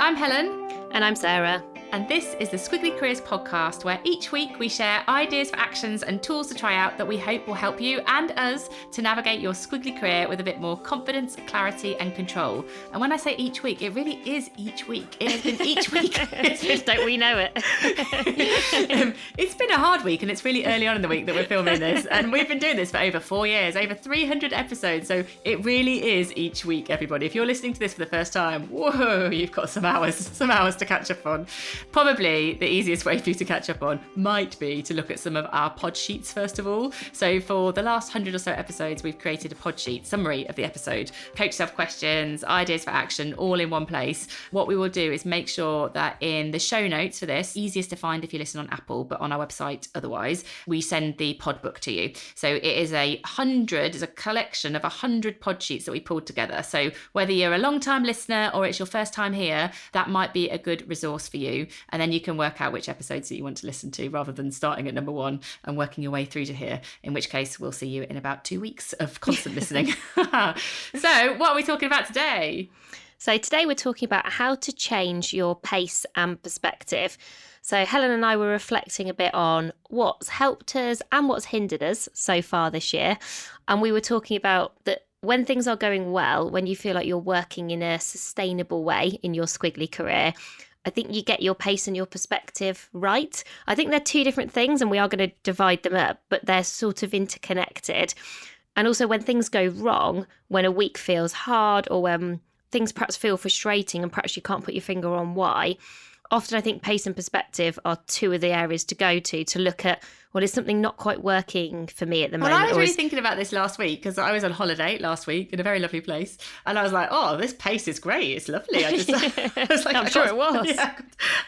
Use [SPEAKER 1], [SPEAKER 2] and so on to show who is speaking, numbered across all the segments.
[SPEAKER 1] I'm Helen.
[SPEAKER 2] And I'm Sarah.
[SPEAKER 1] And this is the Squiggly Careers podcast, where each week we share ideas for actions and tools to try out that we hope will help you and us to navigate your squiggly career with a bit more confidence, clarity and control. And when I say each week, it really is each week. It has been each week.
[SPEAKER 2] Don't we know it?
[SPEAKER 1] It's been a hard week, and it's really early on in the week that we're filming this. And we've been doing this for over 4 years, over 300 episodes. So it really is each week, everybody. If you're listening to this for the first time, whoa, you've got some hours to catch up on. Probably the easiest way for you to catch up on might be to look at some of our pod sheets first of all. So for the last 100 or so episodes, we've created a pod sheet summary of the episode, coach yourself questions, ideas for action, all in one place. What we will do is make sure that in the show notes for this, easiest to find if you listen on Apple, but on our website otherwise, we send the pod book to you. So it is a collection of 100 pod sheets that we pulled together. So whether you're a long time listener or it's your first time here, that might be a good resource for you. And then you can work out which episodes that you want to listen to rather than starting at number 1 and working your way through to here, in which case we'll see you in about 2 weeks of constant listening. So what are we talking about today?
[SPEAKER 2] So today we're talking about how to change your pace and perspective. So Helen and I were reflecting a bit on what's helped us and what's hindered us so far this year. And we were talking about that when things are going well, when you feel like you're working in a sustainable way in your squiggly career, I think you get your pace and your perspective right. I think they're two different things and we are going to divide them up, but they're sort of interconnected. And also when things go wrong, when a week feels hard or when things perhaps feel frustrating and perhaps you can't put your finger on why, often I think pace and perspective are two of the areas to go to look at, well, is something not quite working for me at the moment?
[SPEAKER 1] Well, I was really thinking about this last week because I was on holiday last week in a very lovely place. And I was like, oh, this pace is great. It's lovely. I was like,
[SPEAKER 2] I'm sure it was.
[SPEAKER 1] Yeah,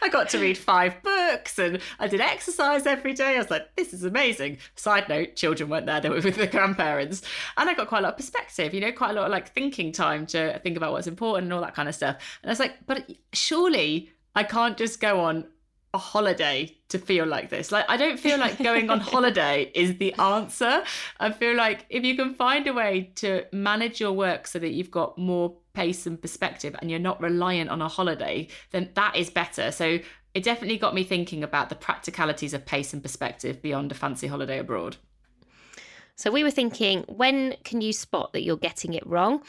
[SPEAKER 1] I got to read 5 books and I did exercise every day. I was like, this is amazing. Side note, children weren't there. They were with their grandparents. And I got quite a lot of perspective, quite a lot of like thinking time to think about what's important and all that kind of stuff. And I was like, but surely I can't just go on a holiday to feel like this. Like, I don't feel like going on holiday is the answer. I feel like if you can find a way to manage your work so that you've got more pace and perspective and you're not reliant on a holiday, then that is better. So it definitely got me thinking about the practicalities of pace and perspective beyond a fancy holiday abroad.
[SPEAKER 2] So we were thinking, when can you spot that you're getting it wrong?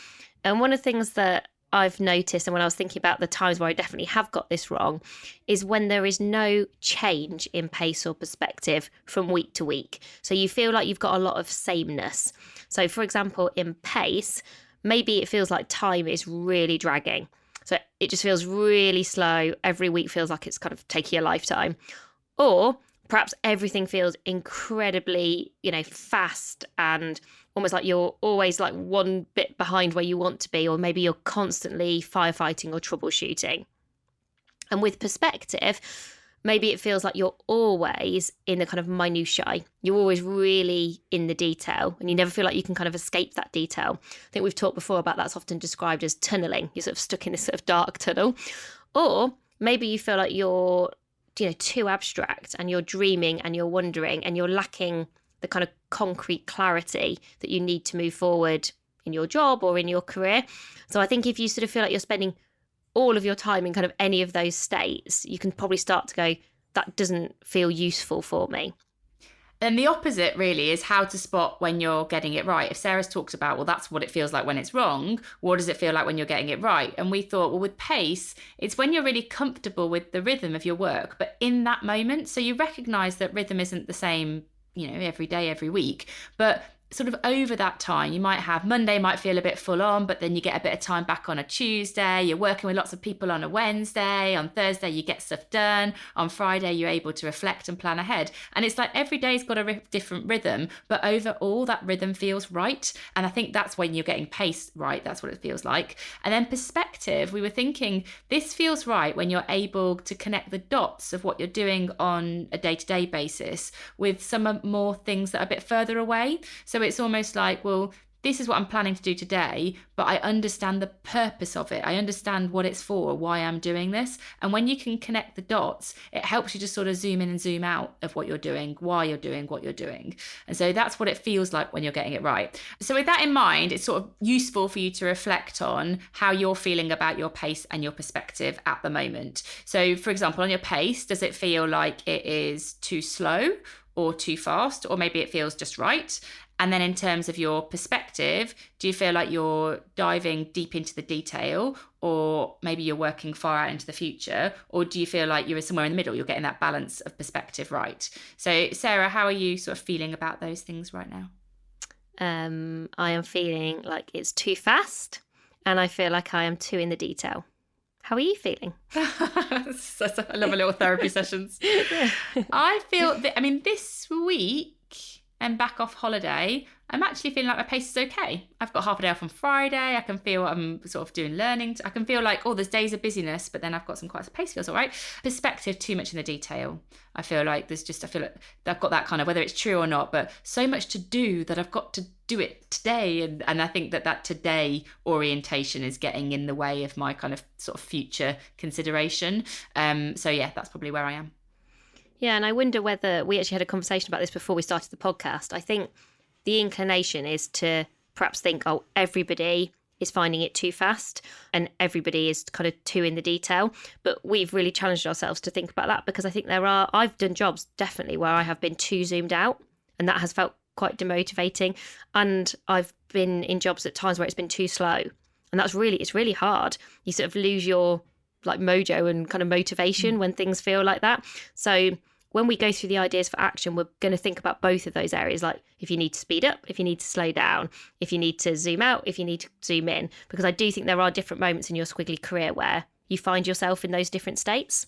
[SPEAKER 2] And one of the things that I've noticed, and when I was thinking about the times where I definitely have got this wrong, is when there is no change in pace or perspective from week to week. So you feel like you've got a lot of sameness. So for example, in pace, maybe it feels like time is really dragging. So it just feels really slow. Every week feels like it's kind of taking a lifetime. Or perhaps everything feels incredibly, fast and almost like you're always like one bit behind where you want to be, or maybe you're constantly firefighting or troubleshooting. And with perspective, maybe it feels like you're always in the kind of minutiae. You're always really in the detail and you never feel like you can kind of escape that detail. I think we've talked before about that's often described as tunneling. You're sort of stuck in this sort of dark tunnel. Or maybe you feel like you're too abstract and you're dreaming and you're wondering and you're lacking the kind of concrete clarity that you need to move forward in your job or in your career. So I think if you sort of feel like you're spending all of your time in kind of any of those states, you can probably start to go, that doesn't feel useful for me.
[SPEAKER 1] And the opposite really is how to spot when you're getting it right. If Sarah's talked about, well, that's what it feels like when it's wrong, what does it feel like when you're getting it right? And we thought, well, with pace, it's when you're really comfortable with the rhythm of your work, but in that moment. So you recognise that rhythm isn't the same, every day, every week, but sort of over that time, you might have Monday might feel a bit full on, but then you get a bit of time back on a Tuesday. You're working with lots of people on a Wednesday. On Thursday, you get stuff done. On Friday, you're able to reflect and plan ahead. And it's like every day's got a different rhythm, but overall, that rhythm feels right. And I think that's when you're getting pace right. That's what it feels like. And then perspective, we were thinking this feels right when you're able to connect the dots of what you're doing on a day-to-day basis with some more things that are a bit further away. So it's almost like, well, this is what I'm planning to do today, but I understand the purpose of it. I understand what it's for, why I'm doing this. And when you can connect the dots, it helps you just sort of zoom in and zoom out of what you're doing, why you're doing what you're doing. And so that's what it feels like when you're getting it right. So with that in mind, it's sort of useful for you to reflect on how you're feeling about your pace and your perspective at the moment. So for example, on your pace, does it feel like it is too slow or too fast, or maybe it feels just right? And then in terms of your perspective, do you feel like you're diving deep into the detail, or maybe you're working far out into the future? Or do you feel like you're somewhere in the middle, you're getting that balance of perspective right? So Sarah, how are you sort of feeling about those things right now?
[SPEAKER 2] I am feeling like it's too fast, and I feel like I am too in the detail. How are you feeling?
[SPEAKER 1] I love a little therapy sessions. I feel that, this week, and back off holiday, I'm actually feeling like my pace is okay. I've got half a day off on Friday. I can feel I'm sort of doing learning. I can feel like, there's days of busyness, but then I've got some quite, pace feels all right. Perspective, too much in the detail. I feel like I feel like I've got that kind of, whether it's true or not, but so much to do that I've got to do it today. And I think that today orientation is getting in the way of my kind of sort of future consideration. So yeah, that's probably where I am.
[SPEAKER 2] Yeah, and I wonder whether we actually had a conversation about this before we started the podcast. I think the inclination is to perhaps think, everybody is finding it too fast and everybody is kind of too in the detail. But we've really challenged ourselves to think about that, because I think I've done jobs definitely where I have been too zoomed out, and that has felt quite demotivating. And I've been in jobs at times where it's been too slow. And it's really hard. You sort of lose your mojo and kind of motivation when things feel like that. So when we go through the ideas for action, we're going to think about both of those areas, like if you need to speed up, if you need to slow down, if you need to zoom out, if you need to zoom in, because I do think there are different moments in your squiggly career where you find yourself in those different states.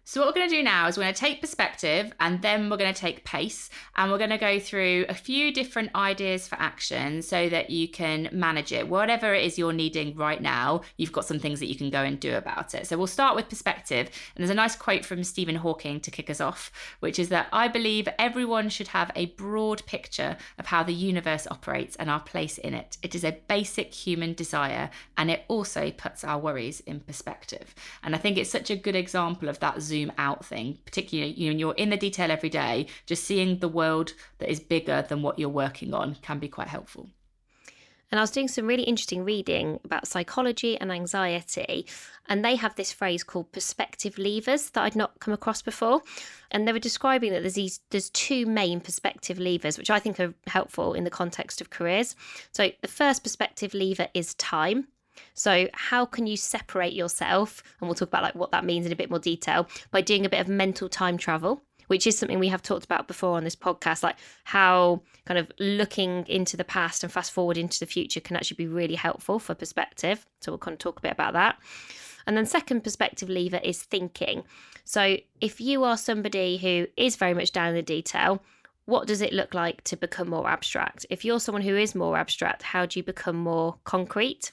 [SPEAKER 1] So what we're going to do now is we're going to take perspective, and then we're going to take pace, and we're going to go through a few different ideas for action so that you can manage it. Whatever it is you're needing right now, you've got some things that you can go and do about it. So we'll start with perspective. And there's a nice quote from Stephen Hawking to kick us off, which is that I believe everyone should have a broad picture of how the universe operates and our place in it. It is a basic human desire, and it also puts our worries in perspective. And I think it's such a good example of that zoom out thing, particularly when you're in the detail every day. Just seeing the world that is bigger than what you're working on can be quite helpful.
[SPEAKER 2] And I was doing some really interesting reading about psychology and anxiety, and they have this phrase called perspective levers that I'd not come across before. And they were describing that there's two main perspective levers, which I think are helpful in the context of careers. So the first perspective lever is time. So how can you separate yourself, and we'll talk about what that means in a bit more detail, by doing a bit of mental time travel, which is something we have talked about before on this podcast, like how kind of looking into the past and fast forward into the future can actually be really helpful for perspective. So we'll kind of talk a bit about that. And then second perspective lever is thinking. So if you are somebody who is very much down in the detail, what does it look like to become more abstract? If you're someone who is more abstract, how do you become more concrete?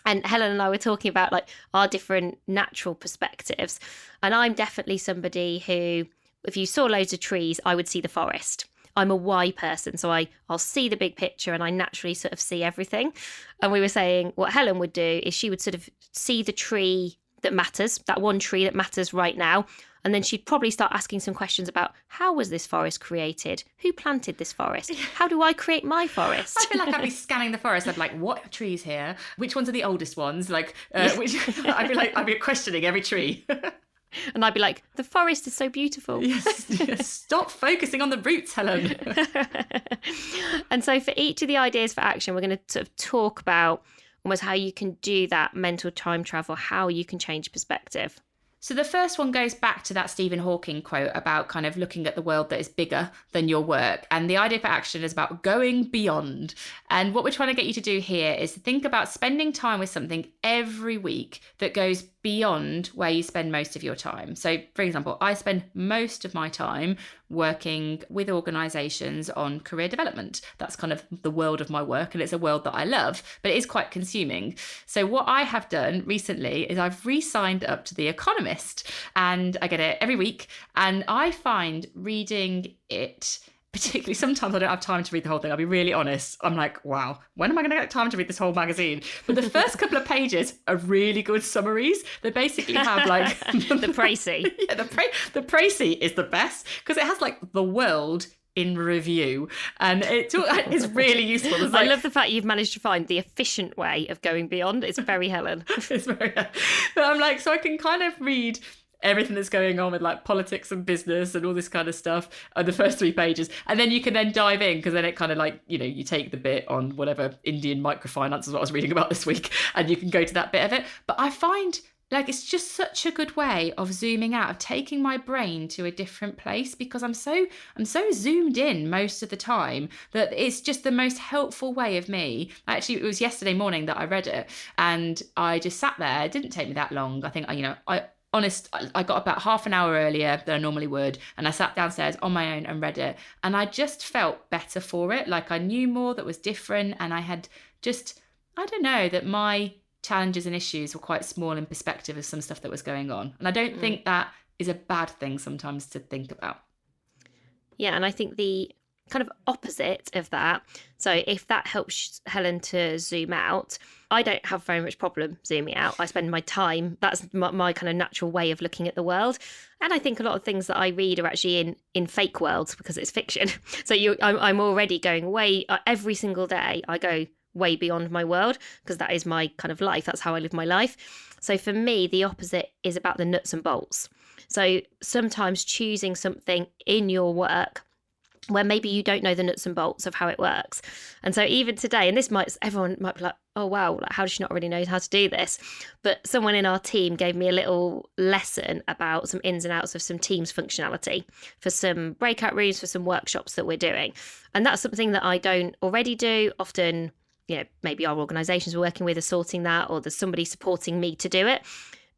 [SPEAKER 2] And Helen and I were talking about our different natural perspectives. And I'm definitely somebody who, if you saw loads of trees, I would see the forest. I'm a Y person, so I'll see the big picture and I naturally sort of see everything. And we were saying what Helen would do is she would sort of see the tree that matters, that one tree that matters right now. And then she'd probably start asking some questions about, how was this forest created? Who planted this forest? How do I create my forest?
[SPEAKER 1] I feel like I'd be scanning the forest. I'd be like, what trees here? Which ones are the oldest ones? Which I'd be questioning every tree.
[SPEAKER 2] And I'd be like, the forest is so beautiful.
[SPEAKER 1] Yes. Stop focusing on the roots, Helen.
[SPEAKER 2] And so for each of the ideas for action, we're going to sort of talk about almost how you can do that mental time travel, how you can change perspective.
[SPEAKER 1] So the first one goes back to that Stephen Hawking quote about kind of looking at the world that is bigger than your work. And the idea for action is about going beyond. And what we're trying to get you to do here is to think about spending time with something every week that goes beyond where you spend most of your time. So, for example, I spend most of my time working with organisations on career development. That's kind of the world of my work, and it's a world that I love, but it is quite consuming. So what I have done recently is I've re-signed up to The Economist, and I get it every week, and I find reading it particularly sometimes I don't have time to read the whole thing. I'll be really honest. I'm like, wow, when am I going to get time to read this whole magazine? But the first couple of pages are really good summaries. They basically have like
[SPEAKER 2] the précis.
[SPEAKER 1] Yeah, the précis is the best because it has like the world in review, and it's really useful. Like,
[SPEAKER 2] I love the fact you've managed to find the efficient way of going beyond. It's very Helen.
[SPEAKER 1] It's very. But I'm like, so I can kind of read everything that's going on with like politics and business and all this kind of stuff on the first 3 pages, and then you can then dive in because then it kind of like, you know, you take the bit on whatever Indian microfinance is what I was reading about this week, and you can go to that bit of it. But I find like it's just such a good way of zooming out, of taking my brain to a different place, because I'm so zoomed in most of the time that it's just the most helpful way of me. Actually, it was yesterday morning that I read it, and I just sat there. It didn't take me that long. I think, you know, I got about half an hour earlier than I normally would, and I sat downstairs on my own and read it, and I just felt better for it. Like I knew more that was different, and I had just, I don't know, that my challenges and issues were quite small in perspective of some stuff that was going on. And I don't think that is a bad thing sometimes to think about.
[SPEAKER 2] Yeah, and I think the kind of opposite of that, so if that helps Helen to zoom out, I don't have very much problem zooming out. I spend my time, that's my kind of natural way of looking at the world. And I think a lot of things that I read are actually in fake worlds because it's fiction. So I'm already going way, every single day I go way beyond my world because that is my kind of life. That's how I live my life. So for me, the opposite is about the nuts and bolts. So sometimes choosing something in your work where maybe you don't know the nuts and bolts of how it works. And so even today, and everyone might be like, oh wow, like how does she not really know how to do this? But someone in our team gave me a little lesson about some ins and outs of some Teams functionality for some breakout rooms, for some workshops that we're doing. And that's something that I don't already do. Often, you know, maybe our organisations we're working with are sorting that, or there's somebody supporting me to do it.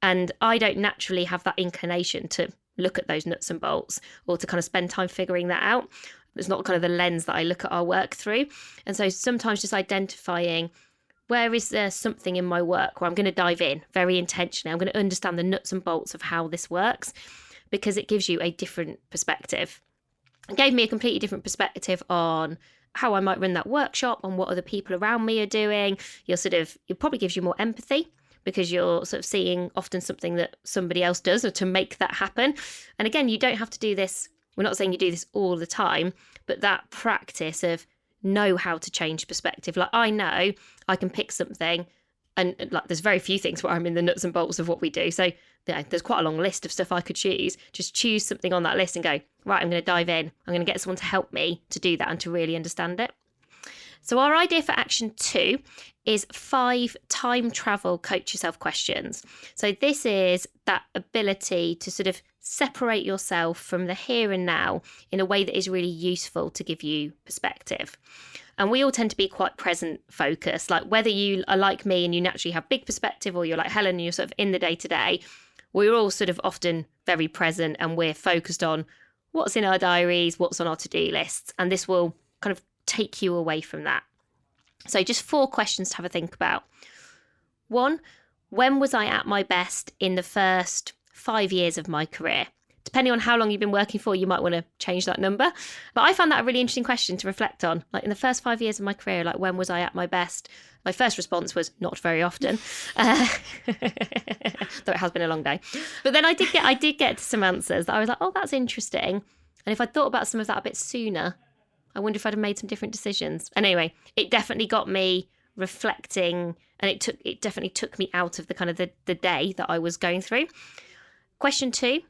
[SPEAKER 2] And I don't naturally have that inclination to look at those nuts and bolts or to kind of spend time figuring that out. It's not kind of the lens that I look at our work through. And so sometimes just identifying where is there something in my work where I'm going to dive in very intentionally. I'm going to understand the nuts and bolts of how this works, because it gives you a different perspective. It gave me a completely different perspective on how I might run that workshop, on what other people around me are doing. It probably gives you more empathy, because you're sort of seeing often something that somebody else does or to make that happen. And again, you don't have to do this. We're not saying you do this all the time, but that practice of know how to change perspective. Like I know I can pick something, and like there's very few things where I'm in the nuts and bolts of what we do. So there's quite a long list of stuff I could choose. Just choose something on that list and go, right, I'm going to dive in. I'm going to get someone to help me to do that and to really understand it. So our idea for action 2 is 5 time travel coach yourself questions. So this is that ability to sort of separate yourself from the here and now in a way that is really useful to give you perspective. And we all tend to be quite present focused, like whether you are like me and you naturally have big perspective, or you're like Helen and you're sort of in the day to day, we're all sort of often very present and we're focused on what's in our diaries, what's on our to-do lists. And this will kind of take you away from that. So just 4 questions to have a think about. 1, when was I at my best in the first 5 years of my career? Depending on how long you've been working for, you might want to change that number. But I found that a really interesting question to reflect on. Like in the first 5 years of my career, like when was I at my best? My first response was not very often, though it has been a long day. But then I did get to some answers that I was like, oh, that's interesting. And if I thought about some of that a bit sooner, I wonder if I'd have made some different decisions. And anyway, it definitely got me reflecting, and it definitely took me out of the kind of the day that I was going through. Question 2,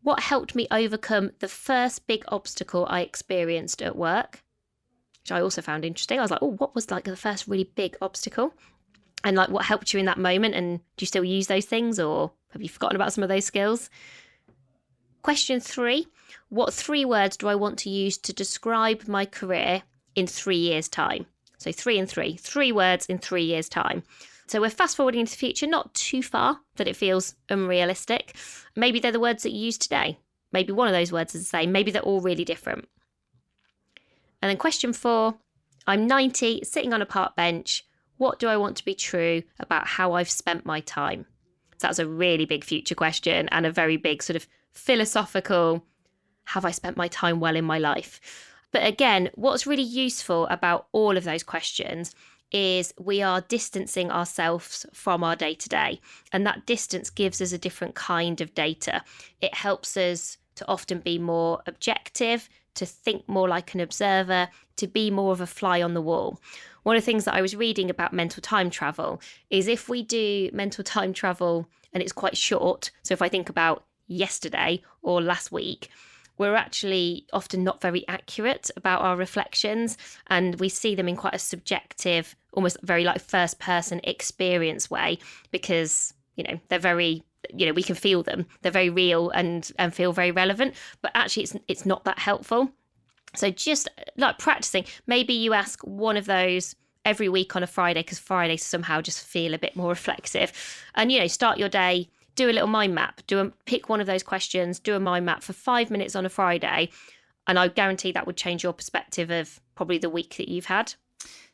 [SPEAKER 2] what helped me overcome the first big obstacle I experienced at work? Which I also found interesting. I was like, oh, what was like the first really big obstacle? And like what helped you in that moment? And do you still use those things, or have you forgotten about some of those skills? Question 3, what 3 words do I want to use to describe my career in 3 years' time? So 3 and 3, 3 words in 3 years' time. So we're fast forwarding into the future, not too far that it feels unrealistic. Maybe they're the words that you use today. Maybe one of those words is the same. Maybe they're all really different. And then question 4, I'm 90, sitting on a park bench. What do I want to be true about how I've spent my time? So that's a really big future question and a very big sort of philosophical, have I spent my time well in my life? But again, what's really useful about all of those questions is we are distancing ourselves from our day-to-day, and that distance gives us a different kind of data. It helps us to often be more objective, to think more like an observer, to be more of a fly on the wall. One of the things that I was reading about mental time travel is if we do mental time travel and it's quite short, so if I think about yesterday or last week, we're actually often not very accurate about our reflections, and we see them in quite a subjective, almost very like first person experience way, because, they're very, we can feel them. They're very real and feel very relevant, but actually it's not that helpful. So just like practicing, maybe you ask one of those every week on a Friday, because Fridays somehow just feel a bit more reflexive, and, start your day. Do a little mind map, pick one of those questions, do a mind map for 5 minutes on a Friday. And I guarantee that would change your perspective of probably the week that you've had.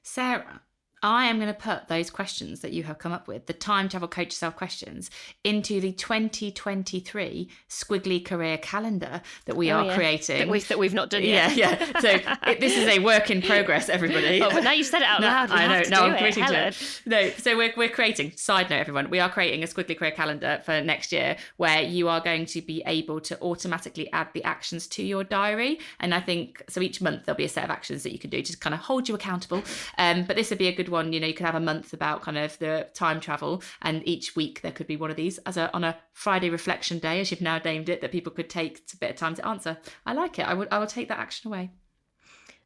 [SPEAKER 1] Sarah, I am going to put those questions that you have come up with, the Time Travel Coach Yourself questions, into the 2023 Squiggly Career Calendar that we are creating.
[SPEAKER 2] That we've not done yet.
[SPEAKER 1] Yeah. So this is a work in progress, everybody.
[SPEAKER 2] Oh, but now you've said it out loud.
[SPEAKER 1] I know. No, I'm committing to it. No, so we're creating, side note, everyone, we are creating a Squiggly Career Calendar for next year where you are going to be able to automatically add the actions to your diary. And I think, so each month there'll be a set of actions that you can do to kind of hold you accountable. But this would be a good one. You could have a month about kind of the time travel, and each week there could be one of these on a Friday reflection day, as you've now named it, that people could take a bit of time to answer. I like it. I will take that action away.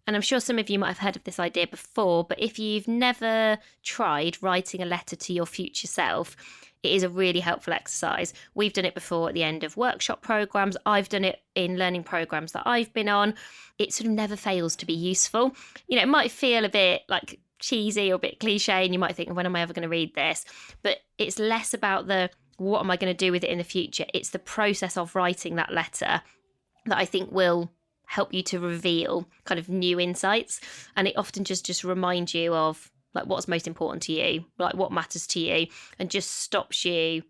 [SPEAKER 2] And I'm sure some of you might have heard of this idea before, but if you've never tried writing a letter to your future self, it is a really helpful exercise. We've done it before at the end of workshop programs. I've done it in learning programs that I've been on. It sort of never fails to be useful. It might feel a bit like cheesy or a bit cliche, and you might think, when am I ever going to read this? But it's less about what am I going to do with it in the future. It's the process of writing that letter that I think will help you to reveal kind of new insights, and it often just reminds you of like what's most important to you, like what matters to you, and just stops you,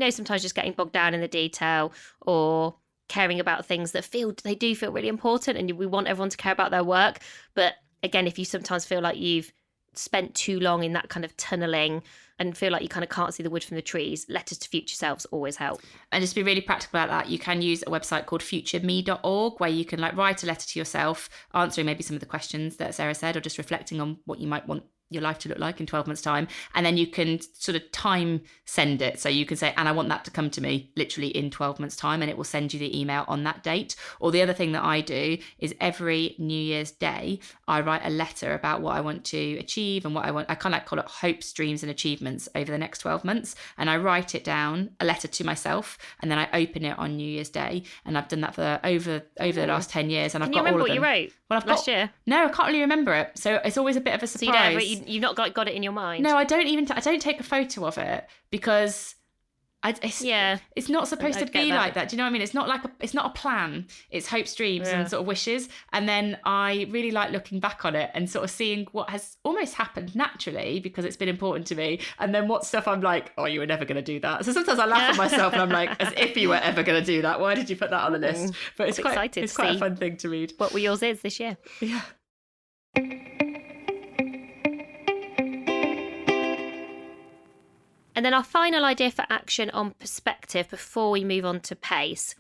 [SPEAKER 2] sometimes just getting bogged down in the detail or caring about things that they do feel really important, and we want everyone to care about their work. But again, if you sometimes feel like you've spent too long in that kind of tunneling and feel like you kind of can't see the wood from the trees, letters to future selves always help.
[SPEAKER 1] And just to be really practical about that, you can use a website called futureme.org where you can like write a letter to yourself, answering maybe some of the questions that Sarah said, or just reflecting on what you might want your life to look like in 12 months time. And then you can sort of time send it. So you can say, and I want that to come to me literally in 12 months time, and it will send you the email on that date. Or the other thing that I do is every New Year's Day, I write a letter about what I want to achieve and what I kind of like call it hopes, dreams and achievements over the next 12 months. And I write it down, a letter to myself, and then I open it on New Year's Day. And I've done that for over the last 10 years. And I've got all of them.
[SPEAKER 2] Can you remember what you wrote?
[SPEAKER 1] Well,
[SPEAKER 2] last year?
[SPEAKER 1] No, I can't really remember it. So it's always a bit of a surprise.
[SPEAKER 2] So you've not got it in your mind?
[SPEAKER 1] No, I don't take a photo of it because it's not supposed to be like that. Do you know what I mean? It's not a plan. It's hopes, dreams and sort of wishes. And then I really like looking back on it and sort of seeing what has almost happened naturally because it's been important to me. And then what stuff I'm like, oh, you were never going to do that. So sometimes I laugh at myself and I'm like, as if you were ever going to do that. Why did you put that on the list? But it's quite a fun thing to read.
[SPEAKER 2] What were yours is this year?
[SPEAKER 1] Yeah.
[SPEAKER 2] And then our final idea for action on perspective before we move on to pace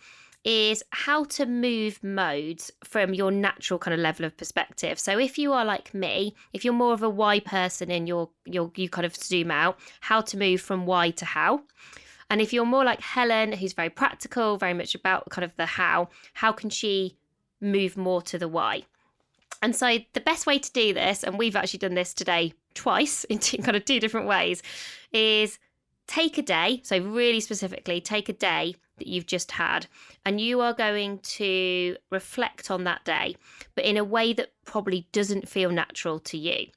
[SPEAKER 2] is how to move modes from your natural kind of level of perspective. So if you are like me, if you're more of a why person and you kind of zoom out, how to move from why to how. And if you're more like Helen, who's very practical, very much about kind of the how can she move more to the why? And so the best way to do this, and we've actually done this today twice in kind of two different ways, is take a day. So really specifically, take a day that you've just had, and you are going to reflect on that day, but in a way that probably doesn't feel natural to you.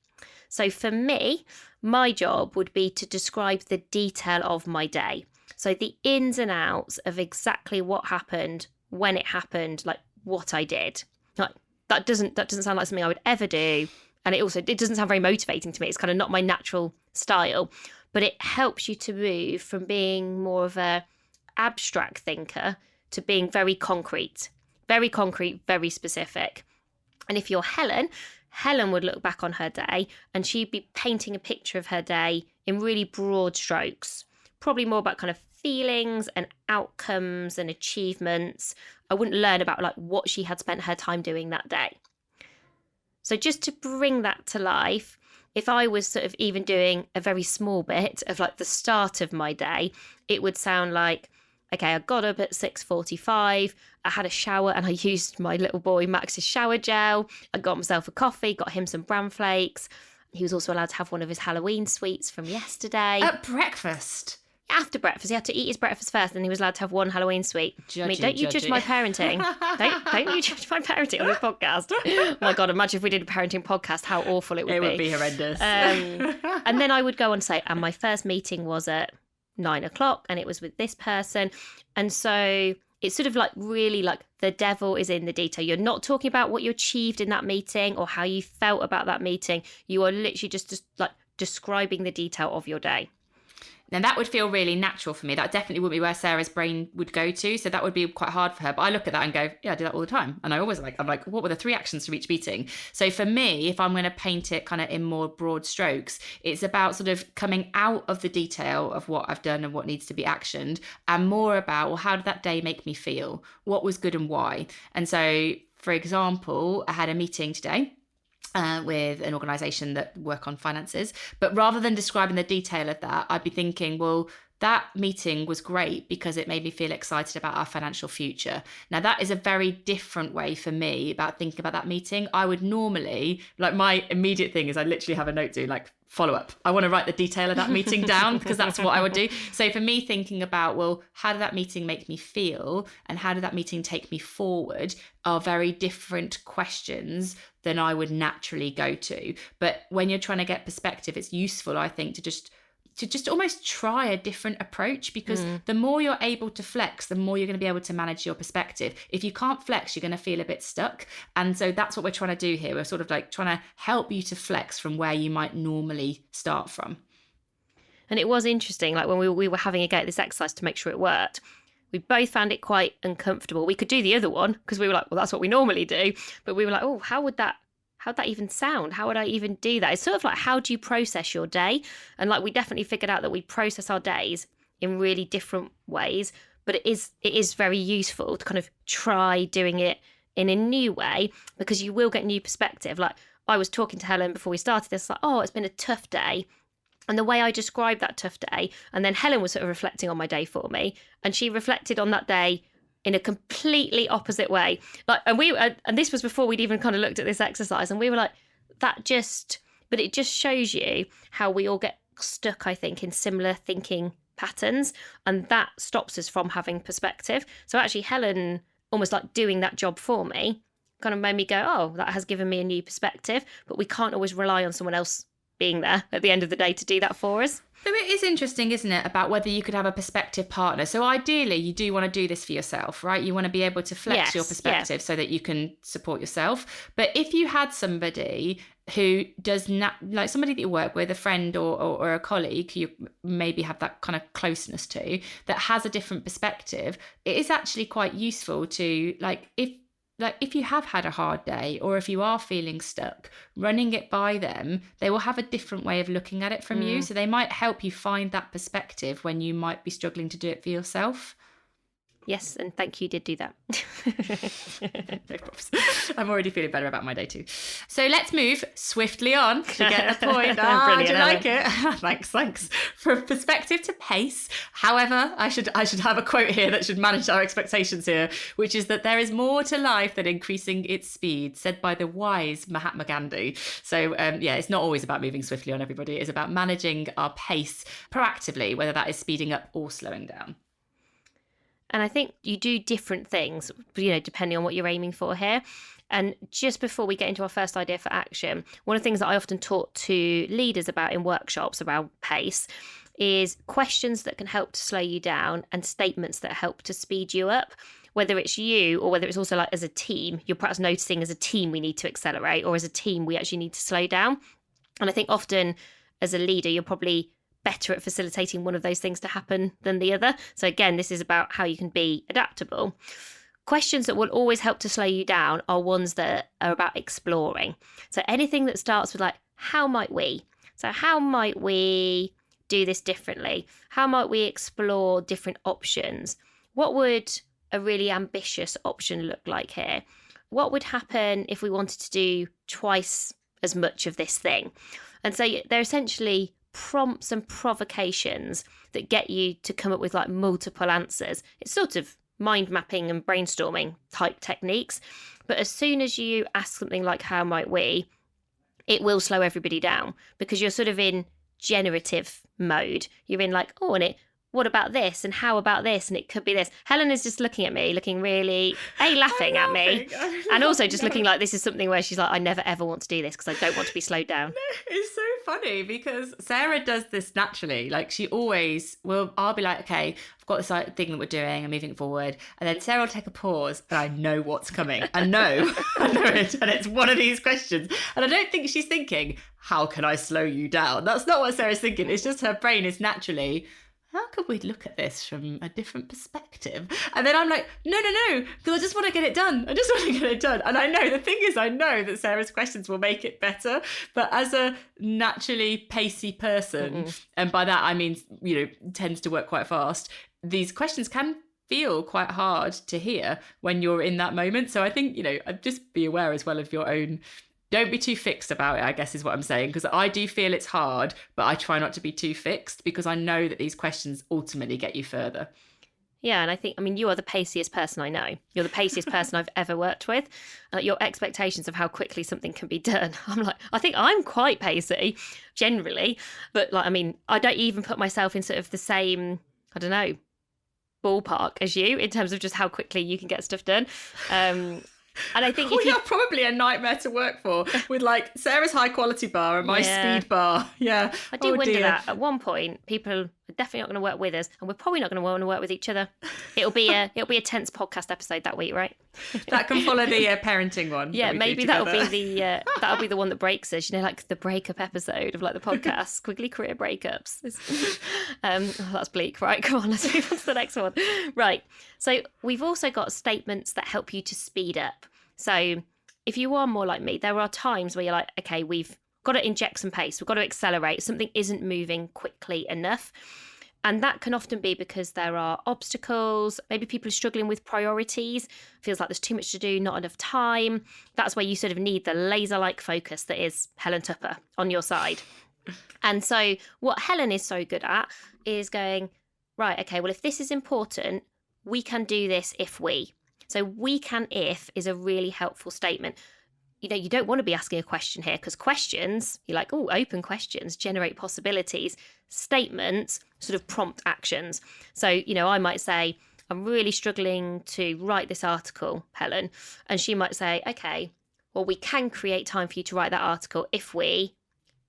[SPEAKER 2] So for me, my job would be to describe the detail of my day. So the ins and outs of exactly what happened, when it happened, like what I did. Like that doesn't sound like something I would ever do. And it doesn't sound very motivating to me. It's kind of not my natural style, but it helps you to move from being more of a abstract thinker to being very concrete, very specific. And if you're Helen, Helen would look back on her day and she'd be painting a picture of her day in really broad strokes, probably more about kind of feelings and outcomes and achievements. I wouldn't learn about like what she had spent her time doing that day. So just to bring that to life, if I was sort of even doing a very small bit of like the start of my day, it would sound like, okay, I got up at 6:45, I had a shower and I used my little boy Max's shower gel. I got myself a coffee, got him some bran flakes. He was also allowed to have one of his Halloween sweets from yesterday.
[SPEAKER 1] At breakfast?
[SPEAKER 2] After breakfast. He had to eat his breakfast first, and he was allowed to have one Halloween sweet. Don't you judge my parenting. Don't you judge my parenting on this podcast. Oh my God, imagine if we did a parenting podcast, how awful it would be.
[SPEAKER 1] It would be horrendous.
[SPEAKER 2] And then I would go on to say, and my first meeting was at 9:00 and it was with this person. And so it's sort of like really like the devil is in the detail. You're not talking about what you achieved in that meeting or how you felt about that meeting. You are literally just like describing the detail of your day.
[SPEAKER 1] Now, that would feel really natural for me. That definitely would be where Sarah's brain would go to. So that would be quite hard for her. But I look at that and go, yeah, I do that all the time. And I always I'm like, what were the 3 actions for each meeting? So for me, if I'm going to paint it kind of in more broad strokes, it's about sort of coming out of the detail of what I've done and what needs to be actioned, and more about, well, how did that day make me feel? What was good and why? And so, for example, I had a meeting today with an organisation that work on finances. But rather than describing the detail of that, I'd be thinking, well, that meeting was great because it made me feel excited about our financial future. Now, that is a very different way for me about thinking about that meeting. I would normally, like my immediate thing is I literally have a note doing like follow up. I want to write the detail of that meeting down because that's what I would do. So for me, thinking about, well, how did that meeting make me feel and how did that meeting take me forward are very different questions than I would naturally go to. But when you're trying to get perspective, it's useful, I think, to just almost try a different approach, because the more you're able to flex, the more you're going to be able to manage your perspective. If you can't flex, you're going to feel a bit stuck. And so that's what we're trying to do here. We're sort of like trying to help you to flex from where you might normally start from.
[SPEAKER 2] And it was interesting, like when we were having a go at this exercise to make sure it worked, we both found it quite uncomfortable. We could do the other one because we were like, well, that's what we normally do. But we were like, oh, how'd that even sound? How would I even do that? It's sort of like, how do you process your day? And like, we definitely figured out that we process our days in really different ways, but it is very useful to kind of try doing it in a new way, because you will get new perspective. Like, I was talking to Helen before we started this, like, oh, it's been a tough day. And the way I described that tough day, and then Helen was sort of reflecting on my day for me, and she reflected on that day in a completely opposite way. Like, and this was before we'd even kind of looked at this exercise, and we were like, but it just shows you how we all get stuck, I think, in similar thinking patterns, and that stops us from having perspective. So actually, Helen almost like doing that job for me kind of made me go, oh, that has given me a new perspective, but we can't always rely on someone else being there at the end of the day to do that for us.
[SPEAKER 1] So it is interesting, isn't it, about whether you could have a perspective partner. So ideally, you do want to do this for yourself, right? You want to be able to flex your perspective so that you can support yourself. But if you had somebody who does not, like somebody that you work with, a friend or a colleague who you maybe have that kind of closeness to, that has a different perspective, it is actually quite useful to, if you have had a hard day or if you are feeling stuck, running it by them, they will have a different way of looking at it from you. So they might help you find that perspective when you might be struggling to do it for yourself.
[SPEAKER 2] Yes, and thank you, did do that.
[SPEAKER 1] No props. I'm already feeling better about my day too. So let's move swiftly on to get the point. Do you like it? Thanks. From perspective to pace. However, I should have a quote here that should manage our expectations here, which is that there is more to life than increasing its speed, said by the wise Mahatma Gandhi. So it's not always about moving swiftly on, everybody. It's about managing our pace proactively, whether that is speeding up or slowing down.
[SPEAKER 2] And I think you do different things, depending on what you're aiming for here. And just before we get into our first idea for action, one of the things that I often talk to leaders about in workshops around pace is questions that can help to slow you down and statements that help to speed you up. Whether it's you or whether it's also like as a team, you're perhaps noticing as a team we need to accelerate, or as a team we actually need to slow down. And I think often as a leader, you're probably better at facilitating one of those things to happen than the other. So again, this is about how you can be adaptable. Questions that will always help to slow you down are ones that are about exploring. So anything that starts with like, how might we? So how might we do this differently? How might we explore different options? What would a really ambitious option look like here? What would happen if we wanted to do twice as much of this thing? And so they're essentially prompts and provocations that get you to come up with like multiple answers. It's sort of mind mapping and brainstorming type techniques. But as soon as you ask something like, how might we? It will slow everybody down because you're sort of in generative mode. You're in like, oh, and what about this? And how about this? And it could be this. Helen is just looking at me, looking really, laughing at me. And also just looking like this is something where she's like, I never ever want to do this because I don't want to be slowed down.
[SPEAKER 1] It's so funny because Sarah does this naturally. Like she always will, I'll be like, okay, I've got this thing that we're doing, I'm moving forward. And then Sarah will take a pause and I know what's coming. I know it. And it's one of these questions. And I don't think she's thinking, how can I slow you down? That's not what Sarah's thinking. It's just her brain is naturally, how could we look at this from a different perspective? And then I'm like, no, because I just want to get it done. And I know, the thing is, I know that Sarah's questions will make it better. But as a naturally pacey person, and by that I mean, tends to work quite fast, these questions can feel quite hard to hear when you're in that moment. So I think, just be aware as well of your own. Don't be too fixed about it, I guess is what I'm saying, because I do feel it's hard, but I try not to be too fixed because I know that these questions ultimately get you further.
[SPEAKER 2] Yeah, and I think, you are the paciest person I know. You're the paciest person I've ever worked with. Your expectations of how quickly something can be done. I think I'm quite pacey, generally, but I don't even put myself in sort of the same, ballpark as you in terms of just how quickly you can get stuff done. And I think
[SPEAKER 1] you're probably a nightmare to work for with like Sarah's high quality bar and my speed bar. Yeah.
[SPEAKER 2] I do wonder that at one point people are definitely not going to work with us and we're probably not going to want to work with each other. It'll be a tense podcast episode that week, right?
[SPEAKER 1] That can follow the parenting one.
[SPEAKER 2] Yeah, maybe that'll be the one that breaks us, like the breakup episode of like the podcast, Squiggly Career Breakups. That's bleak. Right, come on, let's move on to the next one. Right. So we've also got statements that help you to speed up. So if you are more like me, there are times where you're like, okay, we've got to inject some pace. We've got to accelerate. Something isn't moving quickly enough. And that can often be because there are obstacles. Maybe people are struggling with priorities. Feels like there's too much to do, not enough time. That's where you sort of need the laser-like focus that is Helen Tupper on your side. And so what Helen is so good at is going, right, okay, well, if this is important, we can do this if we. So we can if is a really helpful statement. You don't want to be asking a question here because questions, you're like, oh, open questions generate possibilities. Statements sort of prompt actions. So, I might say, I'm really struggling to write this article, Helen. And she might say, okay, well, we can create time for you to write that article if we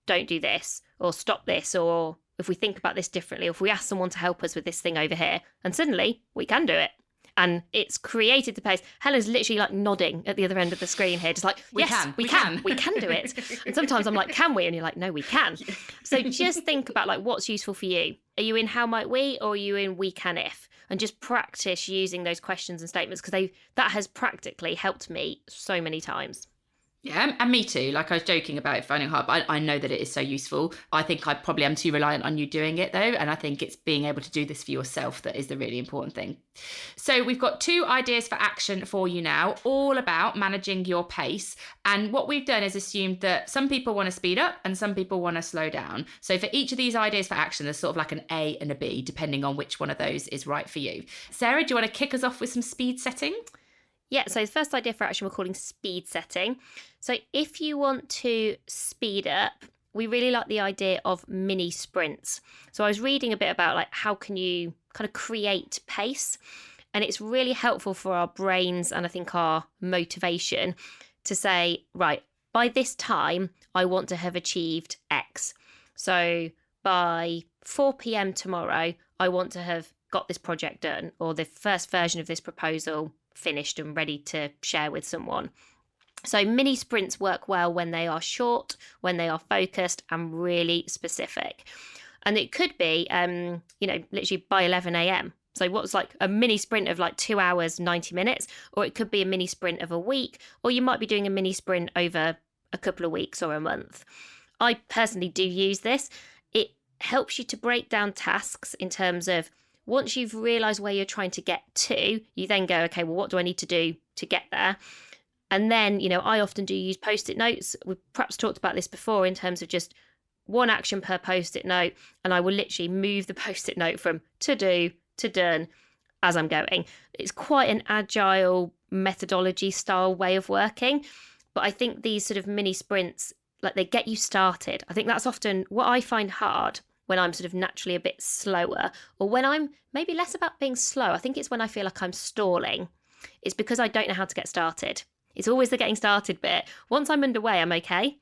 [SPEAKER 2] don't do this or stop this or if we think about this differently or if we ask someone to help us with this thing over here. And suddenly we can do it. And it's created the pace. Helen's literally like nodding at the other end of the screen here, just like, we can do it. And sometimes I'm like, can we? And you're like, no, we can. So just think about like what's useful for you. Are you in how might we or are you in we can if? And just practice using those questions and statements because that has practically helped me so many times.
[SPEAKER 1] Yeah, and me too. Like I was joking about it finding it hard, but I know that it is so useful. I think I probably am too reliant on you doing it though. And I think it's being able to do this for yourself that is the really important thing. So we've got 2 ideas for action for you now, all about managing your pace. And what we've done is assumed that some people want to speed up and some people want to slow down. So for each of these ideas for action, there's sort of like an A and a B, depending on which one of those is right for you. Sarah, do you want to kick us off with some speed setting?
[SPEAKER 2] Yeah, so the first idea for action we're calling speed setting. So if you want to speed up, we really like the idea of mini sprints. So I was reading a bit about like how can you kind of create pace, and it's really helpful for our brains and I think our motivation to say, right, by this time I want to have achieved X. So by 4 p.m. tomorrow, I want to have got this project done or the first version of this proposal finished and ready to share with someone. So mini sprints work well when they are short, when they are focused and really specific. And it could be, literally by 11 a.m. So what's like a mini sprint of like 2 hours, 90 minutes, or it could be a mini sprint of a week, or you might be doing a mini sprint over a couple of weeks or a month. I personally do use this. It helps you to break down tasks in terms of once you've realised where you're trying to get to, you then go, okay, well, what do I need to do to get there? And then, I often do use post-it notes. We've perhaps talked about this before in terms of just one action per post-it note. And I will literally move the post-it note from to do to done as I'm going. It's quite an agile methodology style way of working. But I think these sort of mini sprints, like they get you started. I think that's often what I find hard when I'm sort of naturally a bit slower, or when I'm maybe less about being slow. I think it's when I feel like I'm stalling. It's because I don't know how to get started. It's always the getting started bit. Once I'm underway, I'm okay.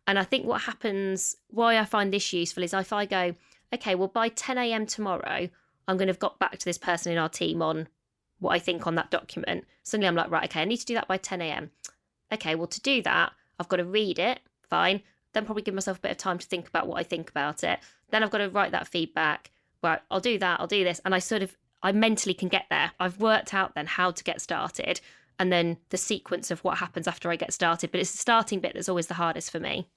[SPEAKER 2] And I think what happens, why I find this useful is if I go, okay, well, by 10 a.m. tomorrow, I'm going to have got back to this person in our team on what I think on that document. Suddenly I'm like, right, okay, I need to do that by 10 a.m. Okay, well, to do that, I've got to read it. Fine. Then probably give myself a bit of time to think about what I think about it. Then I've got to write that feedback. Right, I'll do that, I'll do this. And I mentally can get there. I've worked out then how to get started and then the sequence of what happens after I get started. But it's the starting bit that's always the hardest for me.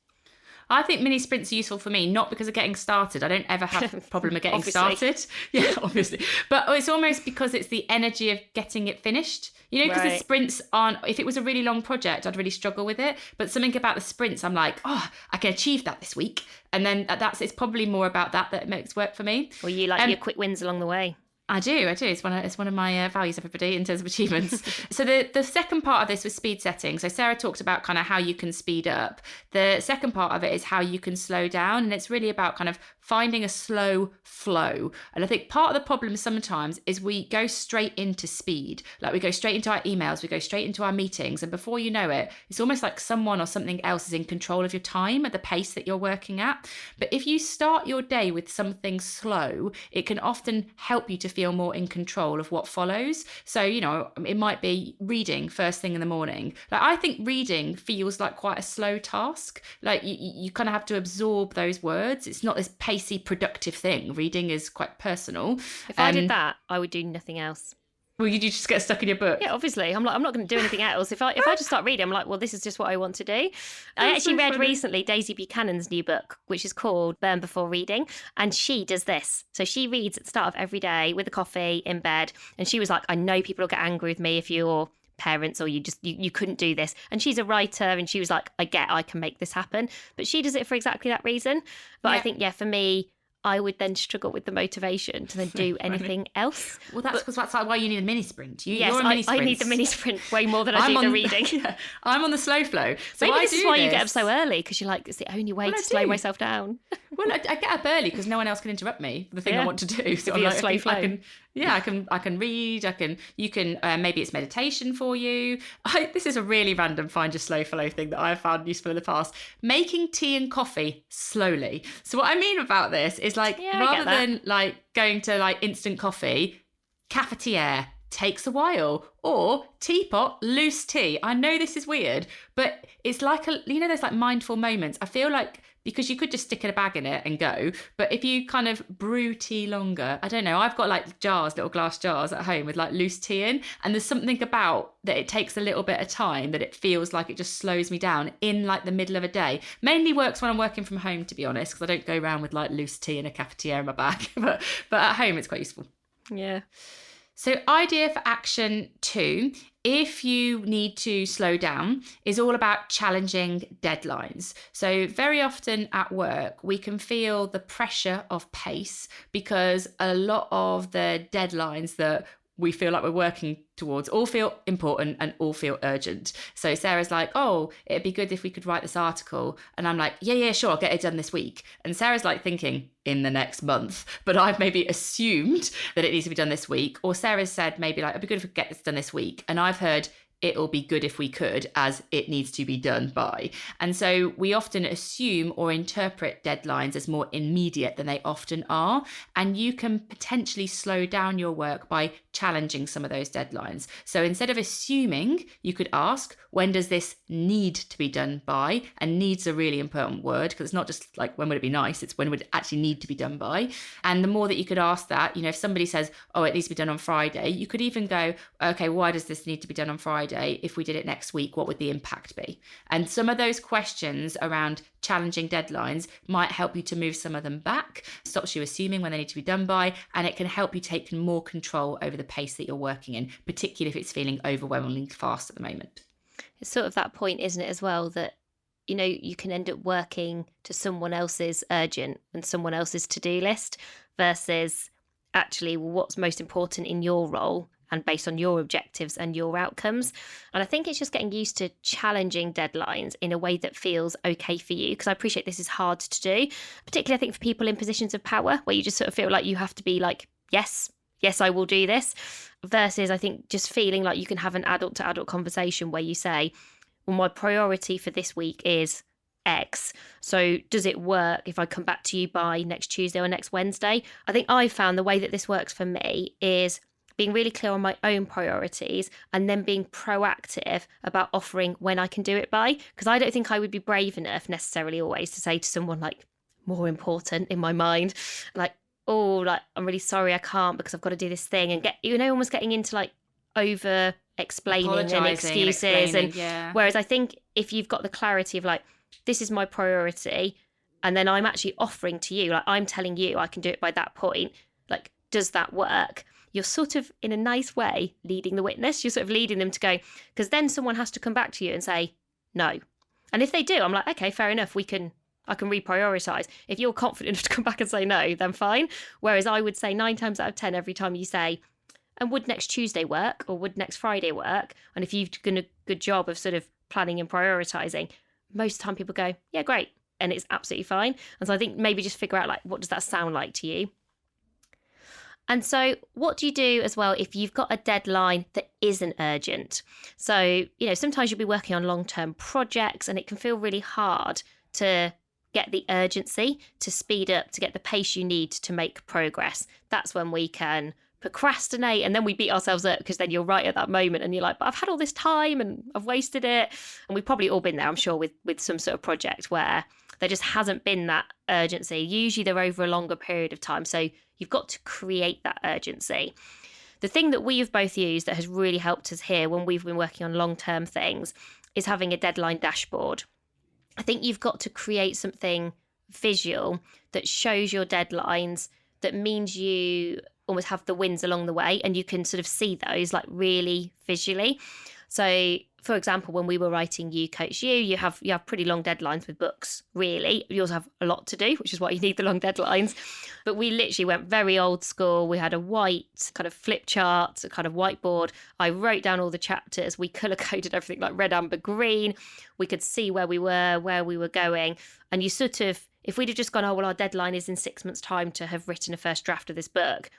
[SPEAKER 1] I think mini sprints are useful for me, not because of getting started. I don't ever have a problem with getting started. Yeah, obviously. But it's almost because it's the energy of getting it finished. Because the sprints aren't, if it was a really long project, I'd really struggle with it. But something about the sprints, I'm like, I can achieve that this week. And then it's probably more about that makes work for me.
[SPEAKER 2] Well, you like your quick wins along the way.
[SPEAKER 1] I do. It's one of my values, everybody, in terms of achievements. So the second part of this was speed setting. So Sarah talked about kind of how you can speed up. The second part of it is how you can slow down. And it's really about kind of finding a slow flow. And I think part of the problem sometimes is we go straight into speed. Like we go straight into our emails, we go straight into our meetings. And before you know it, it's almost like someone or something else is in control of your time at the pace that you're working at. But if you start your day with something slow, it can often help you to feel more in control of what follows. So, it might be reading first thing in the morning. Like I think reading feels like quite a slow task. Like you kind of have to absorb those words. It's not this pacey, productive thing. Reading is quite personal.
[SPEAKER 2] If I did that, I would do nothing else.
[SPEAKER 1] Well, you just get stuck in your book.
[SPEAKER 2] Yeah, obviously. I'm not going to do anything else. If I just start reading, I'm like, well, this is just what I want to do. I actually read recently Daisy Buchanan's new book, which is called Burn Before Reading. And she does this. So she reads at the start of every day with a coffee in bed. And she was like, I know people will get angry with me if you're parents or you couldn't do this. And she's a writer and she was like, I can make this happen. But she does it for exactly that reason. But I think, for me, I would then struggle with the motivation to then do anything else.
[SPEAKER 1] Well, that's why you need a mini sprint.
[SPEAKER 2] Yes,
[SPEAKER 1] you're a mini sprint.
[SPEAKER 2] I need the mini sprint way more than I do the reading.
[SPEAKER 1] Yeah, I'm on the slow flow. So
[SPEAKER 2] maybe this is why you get up so early, because you're like, it's the only way to slow myself down.
[SPEAKER 1] Well, I get up early because no one else can interrupt me. The thing I want to do. So
[SPEAKER 2] I'm like, slow flow.
[SPEAKER 1] I can read. You can maybe it's meditation for you. This is a really random find your slow flow thing that I've found useful in the past. Making tea and coffee slowly. So what I mean about this is like rather than like going to like instant coffee, cafetiere takes a while, or teapot, loose tea. I know this is weird, but it's like there's like mindful moments. I feel like because you could just stick a bag in it and go, but if you kind of brew tea longer, I don't know, I've got like little glass jars at home with like loose tea in, and there's something about that it takes a little bit of time that it feels like it just slows me down in like the middle of a day. Mainly works when I'm working from home, to be honest, because I don't go around with like loose tea and a cafetiere in my bag, but at home it's quite useful.
[SPEAKER 2] Yeah.
[SPEAKER 1] So idea for action 2, if you need to slow down, is all about challenging deadlines. So very often at work, we can feel the pressure of pace because a lot of the deadlines that we feel like we're working towards all feel important and all feel urgent. So Sarah's like, oh, it'd be good if we could write this article. And I'm like, yeah, sure, I'll get it done this week. And Sarah's like thinking in the next month, but I've maybe assumed that it needs to be done this week. Or Sarah's said maybe like, it'd be good if we could get this done this week. And I've heard it'll be good if we could, as it needs to be done by. And so we often assume or interpret deadlines as more immediate than they often are. And you can potentially slow down your work by challenging some of those deadlines. So instead of assuming, you could ask, when does this need to be done by? And needs a really important word, because it's not just like, when would it be nice? It's when would it actually need to be done by? And the more that you could ask that, if somebody says, oh, it needs to be done on Friday, you could even go, okay, why does this need to be done on Friday? If we did it next week, what would the impact be? And some of those questions around challenging deadlines might help you to move some of them back, stops you assuming when they need to be done by, and it can help you take more control over the pace that you're working in, particularly if it's feeling overwhelmingly fast at the moment.
[SPEAKER 2] It's sort of that point, isn't it, as well, that you can end up working to someone else's urgent and someone else's to-do list versus actually what's most important in your role and based on your objectives and your outcomes. And I think it's just getting used to challenging deadlines in a way that feels okay for you, because I appreciate this is hard to do, particularly I think for people in positions of power where you just sort of feel like you have to be like, yes, I will do this, versus I think just feeling like you can have an adult to adult conversation where you say, well, my priority for this week is X. So does it work if I come back to you by next Tuesday or next Wednesday? I think I found the way that this works for me is being really clear on my own priorities and then being proactive about offering when I can do it by. Because I don't think I would be brave enough necessarily always to say to someone like more important in my mind, like, oh, like, I'm really sorry I can't because I've got to do this thing, and get, almost getting into like over explaining and excuses. And whereas I think if you've got the clarity of like, this is my priority, and then I'm actually offering to you, like I'm telling you I can do it by that point, like, does that work? You're sort of, in a nice way, leading the witness. You're sort of leading them to go, because then someone has to come back to you and say, no. And if they do, I'm like, okay, fair enough. I can reprioritize. If you're confident enough to come back and say no, then fine. Whereas I would say 9 times out of 10, every time you say, and would next Tuesday work? Or would next Friday work? And if you've done a good job of sort of planning and prioritizing, most of the time people go, yeah, great. And it's absolutely fine. And so I think maybe just figure out, like, what does that sound like to you? And so what do you do as well if you've got a deadline that isn't urgent? So, sometimes you'll be working on long-term projects and it can feel really hard to get the urgency to speed up, to get the pace you need to make progress. That's when we can procrastinate, and then we beat ourselves up because then you're right at that moment and you're like, but I've had all this time and I've wasted it. And we've probably all been there, I'm sure, with some sort of project where there just hasn't been that urgency. Usually they're over a longer period of time. So you've got to create that urgency. The thing that we have both used that has really helped us here when we've been working on long-term things is having a deadline dashboard. I think you've got to create something visual that shows your deadlines, that means you almost have the wins along the way and you can sort of see those like really visually. So for example, when we were writing You Coach you have pretty long deadlines with books, really. You also have a lot to do, which is why you need the long deadlines. But we literally went very old school. We had a white kind of flip chart, a kind of whiteboard. I wrote down all the chapters. We colour coded everything like red, amber, green. We could see where we were going. And you sort of, if we'd have just gone, oh, well, our deadline is in 6 months' time to have written a first draft of this book,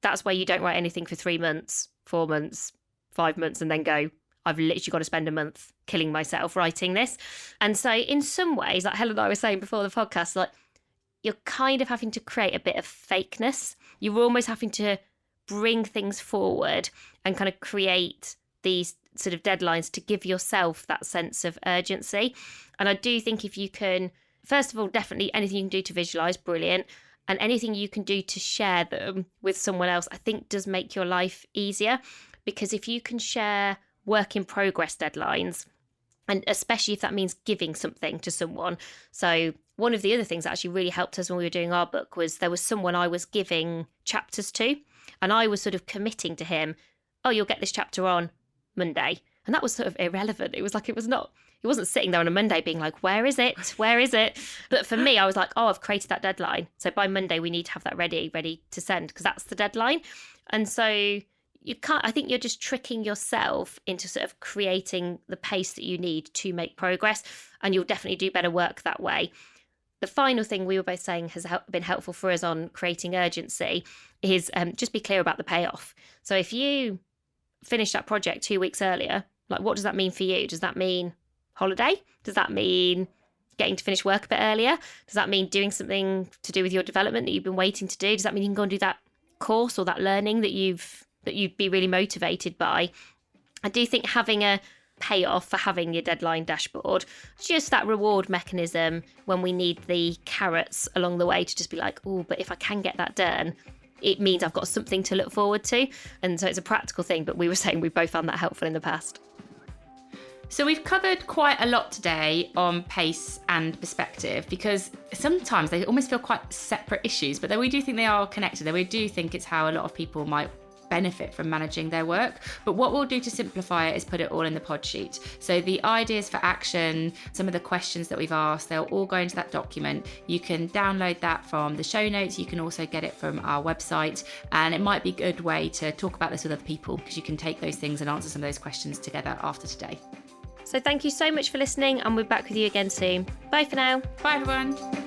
[SPEAKER 2] that's where you don't write anything for 3 months, 4 months, 5 months, and then go, I've literally got to spend a month killing myself writing this. And so in some ways, like Helen and I were saying before the podcast, like you're kind of having to create a bit of fakeness. You're almost having to bring things forward and kind of create these sort of deadlines to give yourself that sense of urgency. And I do think if you can, first of all, definitely anything you can do to visualize, brilliant. And anything you can do to share them with someone else, I think does make your life easier. Because if you can share work in progress deadlines, and especially if that means giving something to someone. So one of the other things that actually really helped us when we were doing our book was there was someone I was giving chapters to, and I was sort of committing to him, oh, you'll get this chapter on Monday. And that was sort of irrelevant. It was like, he wasn't sitting there on a Monday being like, where is it? Where is it? But for me, I was like, oh, I've created that deadline. So by Monday, we need to have that ready to send, because that's the deadline. And so I think you're just tricking yourself into sort of creating the pace that you need to make progress, and you'll definitely do better work that way. The final thing we were both saying has been helpful for us on creating urgency is just be clear about the payoff. So if you finish that project 2 weeks earlier, Like, what does that mean for you? Does that mean holiday? Does that mean getting to finish work a bit earlier? Does that mean doing something to do with your development that you've been waiting to do? Does that mean you can go and do that course or that learning that you'd be really motivated by? I do think having a payoff for having your deadline dashboard, just that reward mechanism when we need the carrots along the way to just be like, oh, but if I can get that done, it means I've got something to look forward to. And so it's a practical thing, but we were saying we both found that helpful in the past.
[SPEAKER 1] So we've covered quite a lot today on pace and perspective, because sometimes they almost feel quite separate issues, but we do think they are connected. We do think it's how a lot of people might benefit from managing their work. But what we'll do to simplify it is put it all in the pod sheet. So the ideas for action, some of the questions that we've asked, they'll all go into that document. You can download that from the show notes. You can also get it from our website. And it might be a good way to talk about this with other people, because you can take those things and answer some of those questions together after today.
[SPEAKER 2] So thank you so much for listening, and we'll be back with you again soon. Bye for now.
[SPEAKER 1] Bye everyone.